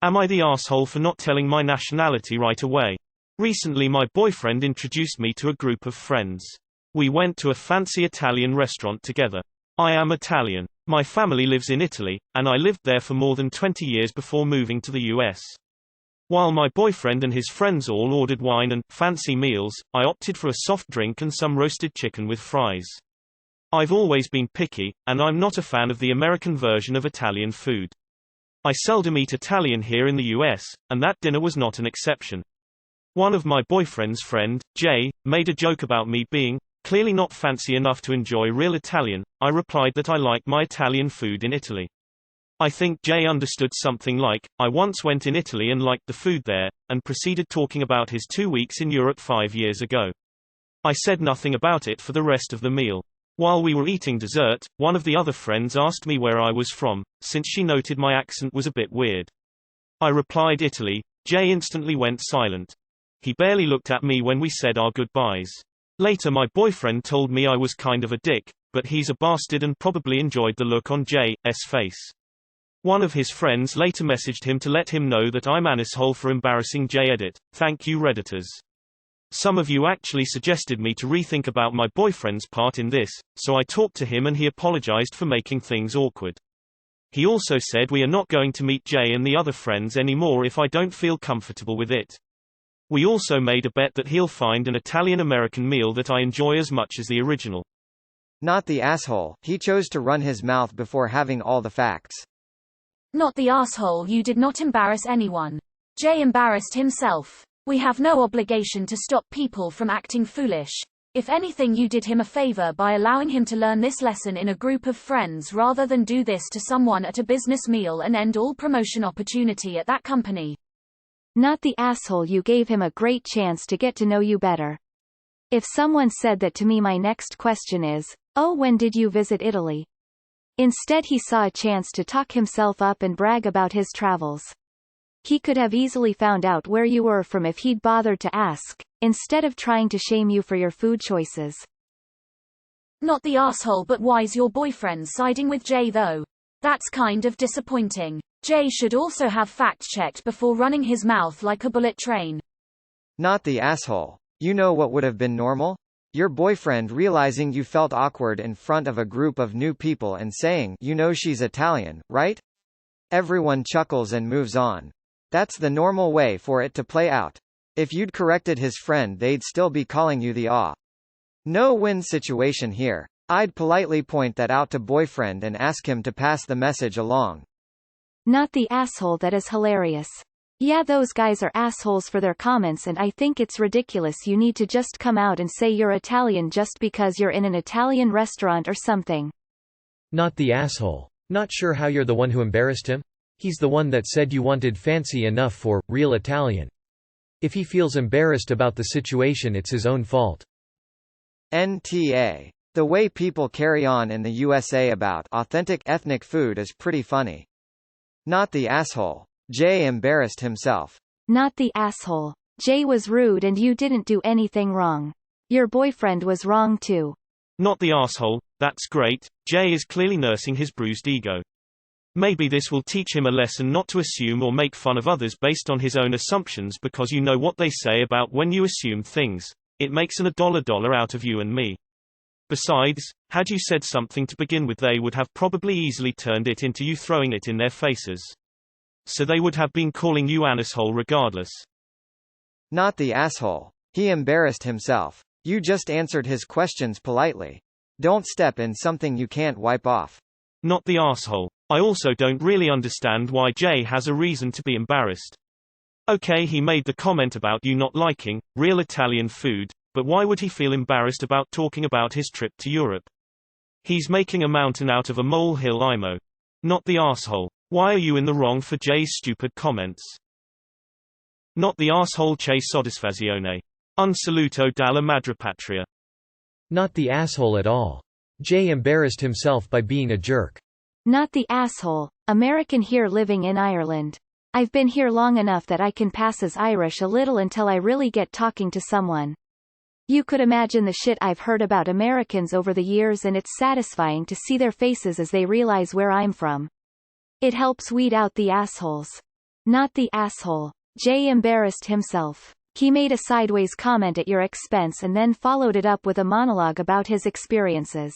Am I the asshole for not telling my nationality right away? Recently my boyfriend introduced me to a group of friends. We went to a fancy Italian restaurant together. I am Italian. My family lives in Italy, and I lived there for more than 20 years before moving to the US. While my boyfriend and his friends all ordered wine and fancy meals, I opted for a soft drink and some roasted chicken with fries. I've always been picky, and I'm not a fan of the American version of Italian food. I seldom eat Italian here in the US, and that dinner was not an exception. One of my boyfriend's friend, Jay, made a joke about me being clearly not fancy enough to enjoy real Italian. I replied that I like my Italian food in Italy. I think Jay understood something like, I once went in Italy and liked the food there, and proceeded talking about his 2 weeks in Europe 5 years ago. I said nothing about it for the rest of the meal. While we were eating dessert, one of the other friends asked me where I was from, since she noted my accent was a bit weird. I replied Italy. Jay instantly went silent. He barely looked at me when we said our goodbyes. Later my boyfriend told me I was kind of a dick, but he's a bastard and probably enjoyed the look on Jay's face. One of his friends later messaged him to let him know that I'm an asshole for embarrassing Jay. Edit. Thank you Redditors. Some of you actually suggested me to rethink about my boyfriend's part in this, so I talked to him and he apologized for making things awkward. He also said we are not going to meet Jay and the other friends anymore if I don't feel comfortable with it. We also made a bet that he'll find an Italian-American meal that I enjoy as much as the original. Not the asshole. He chose to run his mouth before having all the facts. Not the asshole. You did not embarrass anyone. Jay embarrassed himself. We have no obligation to stop people from acting foolish. If anything, you did him a favor by allowing him to learn this lesson in a group of friends rather than do this to someone at a business meal and end all promotion opportunity at that company. Not the asshole. You gave him a great chance to get to know you better. If someone said that to me, my next question is, oh, when did you visit Italy? Instead he saw a chance to talk himself up and brag about his travels. He could have easily found out where you were from if he'd bothered to ask, instead of trying to shame you for your food choices. Not the asshole. But why's your boyfriend siding with Jay though? That's kind of disappointing. Jay should also have fact-checked before running his mouth like a bullet train. Not the asshole. You know what would have been normal? Your boyfriend realizing you felt awkward in front of a group of new people and saying, you know she's Italian, right? Everyone chuckles and moves on. That's the normal way for it to play out. If you'd corrected his friend, they'd still be calling you the no-win situation here. I'd politely point that out to boyfriend and ask him to pass the message along. Not the asshole. That is hilarious. Yeah, those guys are assholes for their comments, and I think it's ridiculous. You need to just come out and say you're Italian just because you're in an Italian restaurant or something. Not the asshole. Not sure how you're the one who embarrassed him? He's the one that said you wanted fancy enough for real Italian. If he feels embarrassed about the situation, it's his own fault. NTA. The way people carry on in the USA about authentic ethnic food is pretty funny. Not the asshole. Jay embarrassed himself. Not the asshole. Jay was rude and you didn't do anything wrong. Your boyfriend was wrong too. Not the asshole. That's great. Jay is clearly nursing his bruised ego. Maybe this will teach him a lesson not to assume or make fun of others based on his own assumptions, because you know what they say about when you assume things. It makes an $1 out of you and me. Besides, had you said something to begin with, they would have probably easily turned it into you throwing it in their faces. So they would have been calling you an asshole regardless. Not the asshole. He embarrassed himself. You just answered his questions politely. Don't step in something you can't wipe off. Not the asshole. I also don't really understand why Jay has a reason to be embarrassed. Okay, he made the comment about you not liking real Italian food, but why would he feel embarrassed about talking about his trip to Europe? He's making a mountain out of a molehill, IMO. Not the asshole. Why are you in the wrong for Jay's stupid comments? Not the asshole. C'è soddisfazione. Un saluto dalla madrepatria. Not the asshole at all. Jay embarrassed himself by being a jerk. Not the asshole. American here living in Ireland. I've been here long enough that I can pass as Irish a little until I really get talking to someone. You could imagine the shit I've heard about Americans over the years, and it's satisfying to see their faces as they realize where I'm from. It helps weed out the assholes. Not the asshole. Jay embarrassed himself. He made a sideways comment at your expense and then followed it up with a monologue about his experiences.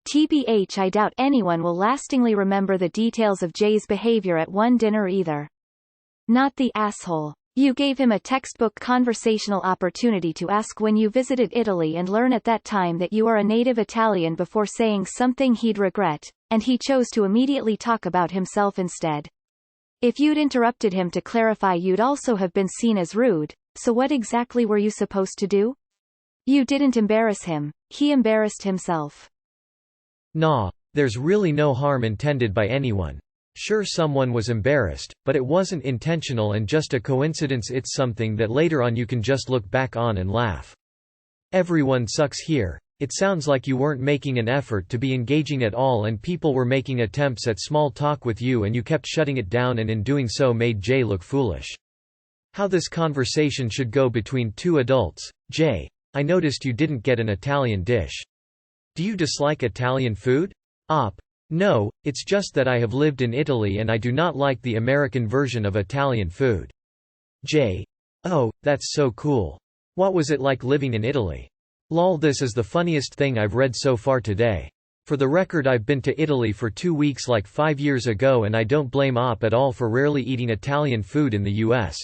TBH, I doubt anyone will lastingly remember the details of Jay's behavior at one dinner either. Not the asshole. You gave him a textbook conversational opportunity to ask when you visited Italy and learn at that time that you are a native Italian before saying something he'd regret, and he chose to immediately talk about himself instead. If you'd interrupted him to clarify, you'd also have been seen as rude, so what exactly were you supposed to do? You didn't embarrass him, he embarrassed himself. Nah, there's really no harm intended by anyone. Sure, someone was embarrassed, but it wasn't intentional and just a coincidence. It's something that later on you can just look back on and laugh. Everyone sucks here. It sounds like you weren't making an effort to be engaging at all and people were making attempts at small talk with you and you kept shutting it down, and in doing so made Jay look foolish. How this conversation should go between two adults. Jay, I noticed you didn't get an Italian dish. Do you dislike Italian food? Op. No, it's just that I have lived in Italy and I do not like the American version of Italian food. Jay. Oh, that's so cool. What was it like living in Italy? Lol, this is the funniest thing I've read so far today. For the record, I've been to Italy for 2 weeks like 5 years ago and I don't blame Op at all for rarely eating Italian food in the US.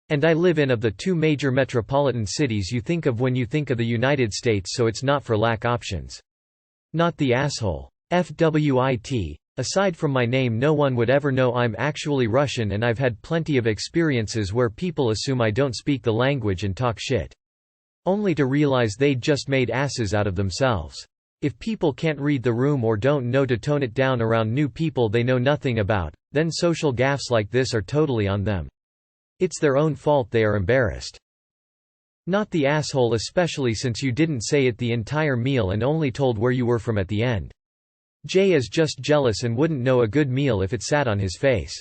And I live in of the 2 major metropolitan cities you think of when you think of the United States, so it's not for lack options. Not the asshole. FWIT. Aside from my name, no one would ever know I'm actually Russian, and I've had plenty of experiences where people assume I don't speak the language and talk shit. Only to realize they'd just made asses out of themselves. If people can't read the room or don't know to tone it down around new people they know nothing about, then social gaffes like this are totally on them. It's their own fault they are embarrassed. Not the asshole, especially since you didn't say it the entire meal and only told where you were from at the end. Jay is just jealous and wouldn't know a good meal if it sat on his face.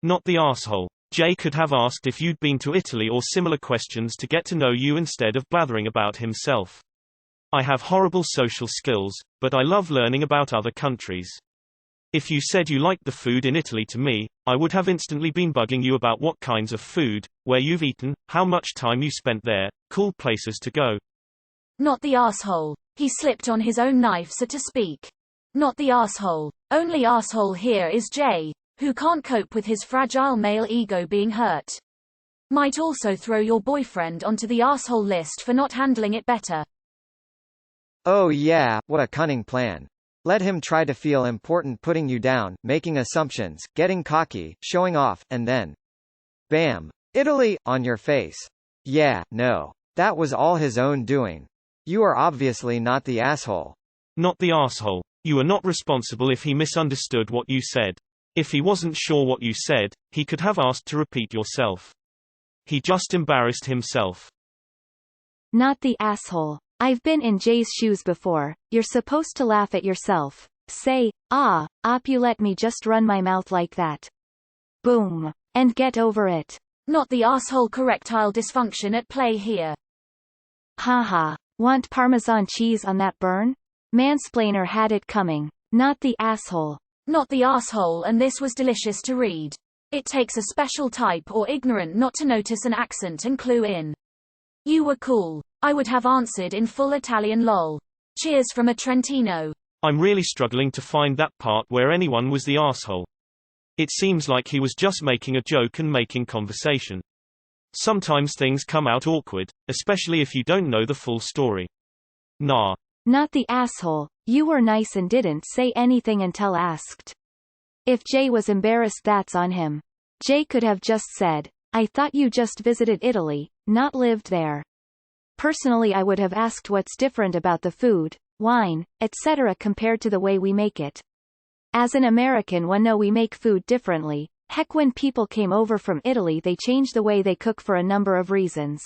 Not the asshole. Jay could have asked if you'd been to Italy or similar questions to get to know you instead of blathering about himself. I have horrible social skills, but I love learning about other countries. If you said you liked the food in Italy to me, I would have instantly been bugging you about what kinds of food, where you've eaten, how much time you spent there, cool places to go. Not the asshole. He slipped on his own knife, so to speak. Not the asshole. Only asshole here is Jay, who can't cope with his fragile male ego being hurt. Might also throw your boyfriend onto the asshole list for not handling it better. Oh yeah, what a cunning plan. Let him try to feel important, putting you down, making assumptions, getting cocky, showing off, and then bam! Italy, on your face. Yeah, no. That was all his own doing. You are obviously not the asshole. Not the asshole. You are not responsible if he misunderstood what you said. If he wasn't sure what you said, he could have asked to repeat yourself. He just embarrassed himself. Not the asshole. I've been in Jay's shoes before. You're supposed to laugh at yourself. Say, ah, op, you let me just run my mouth like that. Boom. And get over it. Not the asshole. Correctile dysfunction at play here. Haha. Want Parmesan cheese on that burn? Mansplainer had it coming. Not the asshole. Not the asshole, and this was delicious to read. It takes a special type or ignorant not to notice an accent and clue in. You were cool. I would have answered in full Italian lol. Cheers from a Trentino. I'm really struggling to find that part where anyone was the asshole. It seems like he was just making a joke and making conversation. Sometimes things come out awkward, especially if you don't know the full story. Nah. Not the asshole. You were nice and didn't say anything until asked. If Jay was embarrassed, that's on him. Jay could have just said, I thought you just visited Italy, not lived there. Personally, I would have asked what's different about the food, wine, etc. compared to the way we make it. As an American, one know we make food differently. Heck, when people came over from Italy, they changed the way they cook for a number of reasons.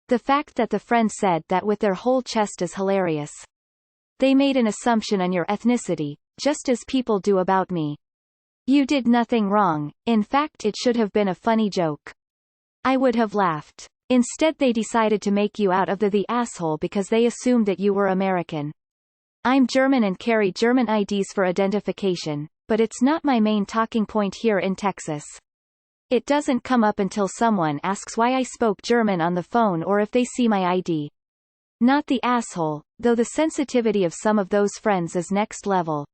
The fact that the friend said that with their whole chest is hilarious. They made an assumption on your ethnicity, just as people do about me. You did nothing wrong, in fact it should have been a funny joke. I would have laughed. Instead they decided to make you out of the asshole because they assumed that you were American. I'm German and carry German IDs for identification. but it's not my main talking point here in Texas. It doesn't come up until someone asks why I spoke German on the phone or if they see my ID. Not the asshole, though the sensitivity of some of those friends is next level.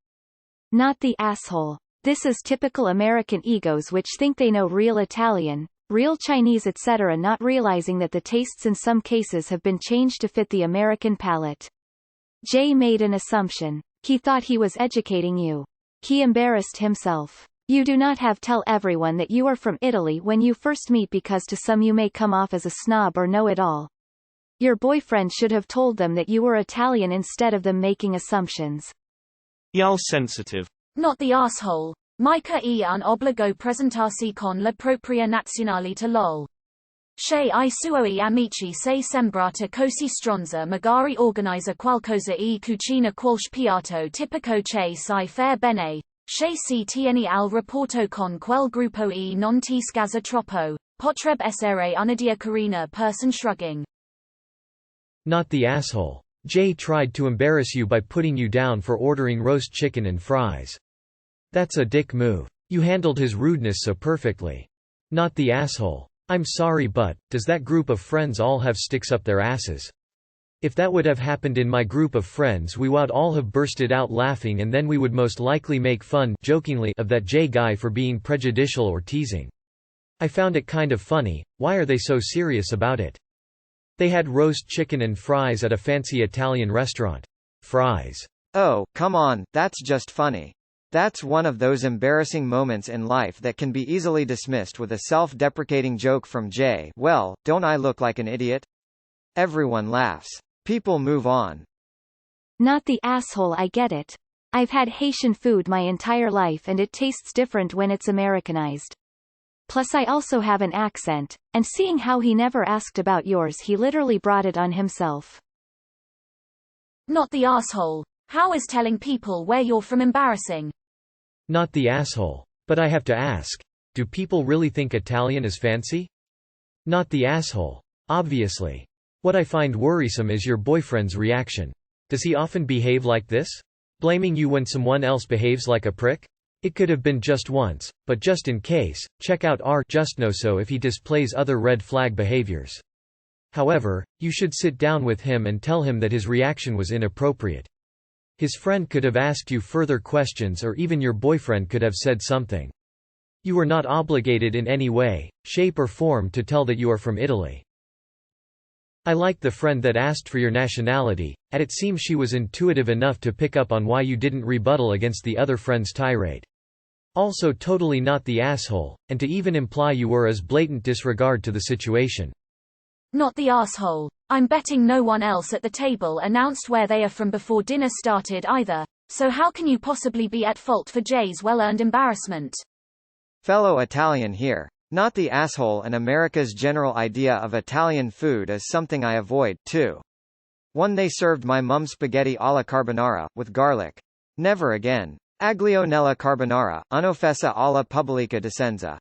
Not the asshole. This is typical American egos which think they know real Italian, real Chinese etc., not realizing that the tastes in some cases have been changed to fit the American palate. Jay made an assumption. He thought he was educating you. He embarrassed himself. You do not have tell everyone that you are from Italy when you first meet because to some you may come off as a snob or know-it-all. Your boyfriend should have told them that you were Italian instead of them making assumptions. Y'all sensitive. Not the asshole. Mica e un obbligo presentarsi con la propria nazionalità lol. Che I suoi amici se sembrata così stronza magari organizza qualcosa e cucina qualche piatto tipico che sai fare bene. Che si tieni al rapporto con quel gruppo e non ti scazza troppo. Potrebbe essere un'idea carina. Person shrugging. Not the asshole. Jay tried to embarrass you by putting you down for ordering roast chicken and fries. That's a dick move. You handled his rudeness so perfectly. Not the asshole. I'm sorry, but does that group of friends all have sticks up their asses? If that would have happened in my group of friends, we would all have bursted out laughing, and then we would most likely make fun jokingly of that Jay guy for being prejudicial or teasing. I found it kind of funny. Why are they so serious about it? They had roast chicken and fries at a fancy Italian restaurant. Fries. Oh, come on, that's just funny. That's one of those embarrassing moments in life that can be easily dismissed with a self-deprecating joke from Jay. Well, don't I look like an idiot? Everyone laughs. People move on. Not the asshole. I get it. I've had Haitian food my entire life and it tastes different when it's Americanized. Plus I also have an accent, and seeing how he never asked about yours, he literally brought it on himself. Not the asshole. How is telling people where you're from embarrassing? Not the asshole. But I have to ask, do people really think Italian is fancy? Not the asshole. Obviously. What I find worrisome is your boyfriend's reaction. Does he often behave like this? Blaming you when someone else behaves like a prick? It could have been just once, but just in case, check out our just know so if he displays other red flag behaviors. However, you should sit down with him and tell him that his reaction was inappropriate. His friend could have asked you further questions, or even your boyfriend could have said something. You are not obligated in any way, shape or form to tell that you are from Italy. I liked the friend that asked for your nationality, and it seems she was intuitive enough to pick up on why you didn't rebuttal against the other friend's tirade. Also totally not the asshole, and to even imply you were as blatant disregard to the situation. Not the asshole. I'm betting no one else at the table announced where they are from before dinner started either, so how can you possibly be at fault for Jay's well-earned embarrassment? Fellow Italian here. Not the asshole, and America's general idea of Italian food is something I avoid, too. One, they served my mum spaghetti alla carbonara, with garlic. Never again. Aglio nella carbonara, un'offesa alla pubblica decenza.